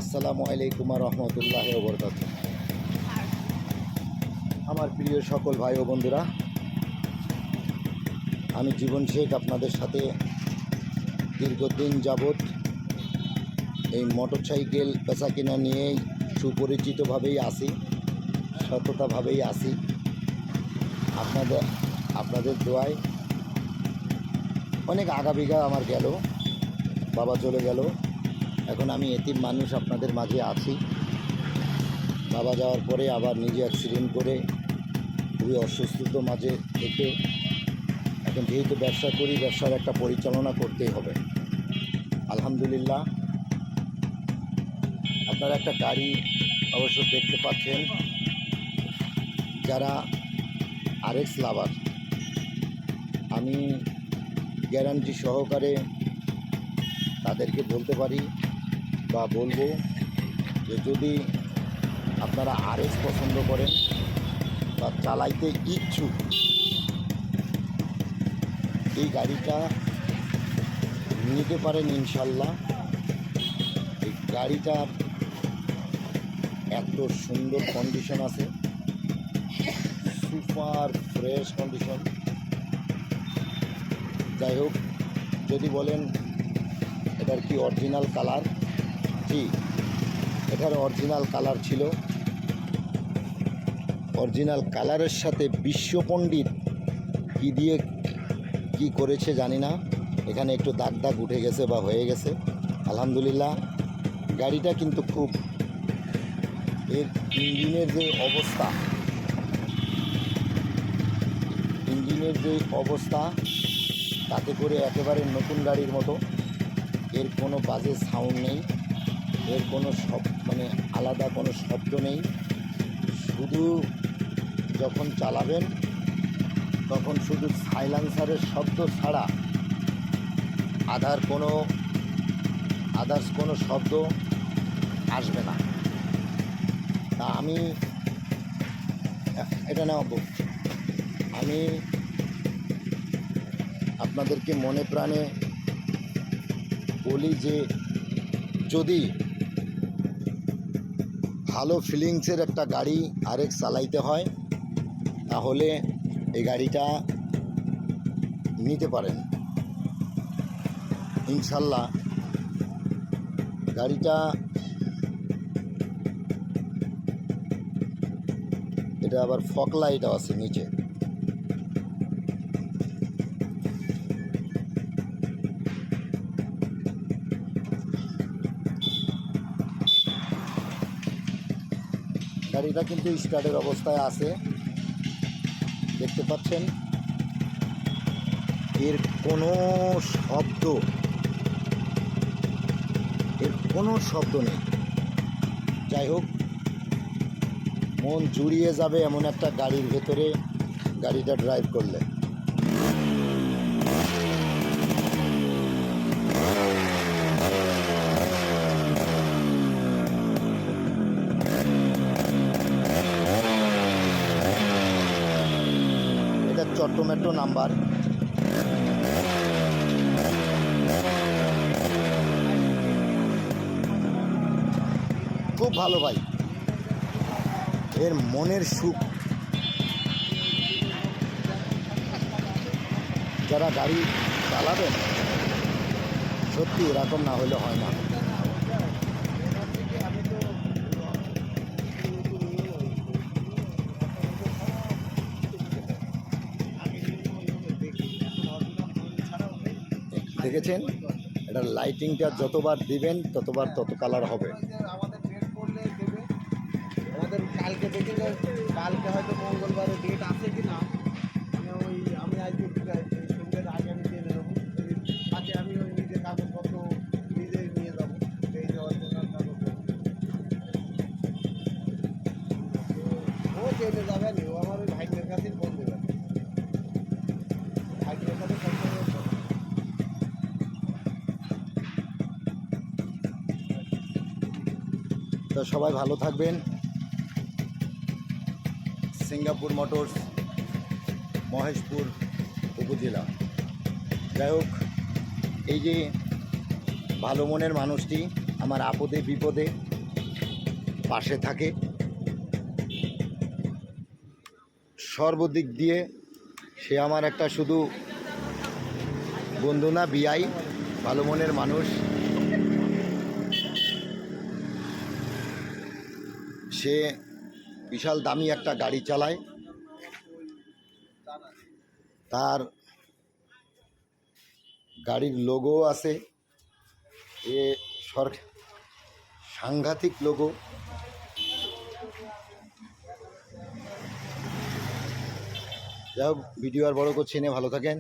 আসসালামু আলাইকুম রহমতুল্লাহ বরকাত। আমার প্রিয় সকল ভাই ও বন্ধুরা, আমি জীবন শেখ আপনাদের সাথে দীর্ঘদিন যাবৎ এই মোটরসাইকেল বেচাকেনা নিয়েই সুপরিচিতভাবেই আসি, সততাভাবেই আসি। আপনাদের দোয়ায় অনেক আগাবিঘা আমার গেল, বাবা চলে গেল, এখন আমি এতিম মানুষ আপনাদের মাঝে আছি। বাবা যাওয়ার পরে আবার নিজে অ্যাক্সিডেন্ট করে খুবই অসুস্থতার মাঝে থেকে এখন যেহেতু ব্যবসা করি, ব্যবসার একটা পরিচালনা করতেই হবে। আলহামদুলিল্লাহ, আপনারা একটা গাড়ি অবশ্য দেখতে পাচ্ছেন। যারা আরএক্স লাভার, আমি গ্যারান্টি সহকারে তাদেরকে বলতে পারি বা বলবো যে যদি আপনারা আরএক্স পছন্দ করেন বা চালাইতে ইচ্ছুক, এই গাড়িটা নিতে পারেন ইনশাল্লাহ। এই গাড়িটার এত সুন্দর কন্ডিশন আছে, সুপার ফ্রেশ কন্ডিশন। যাই হোক, যদি বলেন এটার কি অরিজিনাল কালার, জি এটার অরিজিনাল কালার ছিল। অরিজিনাল কালারের সাথে বিশ্বপণ্ডিত কি দিয়ে কি করেছে জানি না, এখানে একটু দাগ দাগ উঠে গেছে বা হয়ে গেছে। আলহামদুলিল্লাহ, গাড়িটা কিন্তু খুব, এর ইঞ্জিনের যে অবস্থা তাতে করে একেবারে নতুন গাড়ির মতো। এর কোনো বাজে সাউন্ড নেই, এর কোনো আলাদা কোনো শব্দ নেই। শুধু যখন চালাবেন তখন শুধু সাইলেন্সারের শব্দ ছাড়া আদার্স কোনো শব্দ আসবে না। তা আমি এটা না, আমি আপনাদেরকে মনে প্রাণে বলি যে যদি ভালো ফিলিংসের একটা গাড়ি আরএক্স চালাইতে হয় তাহলে এই গাড়িটা নিতে পারেন ইনশাল্লাহ। গাড়িটা এটা আবার ফগ লাইটও আছে নিচে। গাড়িটা কিন্তু স্টার্টের অবস্থায় আছে, দেখতে পাচ্ছেন। এর কোনো শব্দ নেই। যাই হোক, মন জুড়িয়ে যাবে এমন একটা গাড়ির ভেতরে গাড়িটা ড্রাইভ করলে। এটা চট্টমেট্রো নাম্বার। খুব ভালো ভাই, এর মনের সুখ। যারা গাড়ি চালাবেন সত্যি এরকম না হলে হয় না। দেখেছেন, এটা লাইটিংটা যতবার দিবেন ততবার তত কালার হবে। আমাদের কালকে দেখে, কালকে হয়তো মঙ্গলবারে ডেট আছে কি না, আমি আজকে সন্ধ্যের আগে আমি দিয়ে নেবো। আজকে আমি ওই নিজের কাগজপত্র নিজে নিয়ে যাবো, এই যে অরিজিনাল কাগজ ও চেনে যাবে নি, ও আমার ওই ভাইদের কাছেই ফোন দেবে, ভাইদের কাছে ফোন দেবে। তো সবাই ভালো থাকবেন। সিঙ্গাপুর মোটরস, মহেশপুর উপজেলা। যাই হোক, এই যে ভালো মনের মানুষটি আমার আপদে বিপদে পাশে থাকে, সর্বদিক দিয়ে সে আমার একটা শুধু বন্ধু না, বিআই, ভালো মনের মানুষ। সে বিশাল দামি একটা গাড়ি চালায়, তার গাড়ির লোগো আছে, এ সাংঘাতিক লোগো। যাই হোক, ভিডিও আর বড় করছি না, ভালো থাকেন।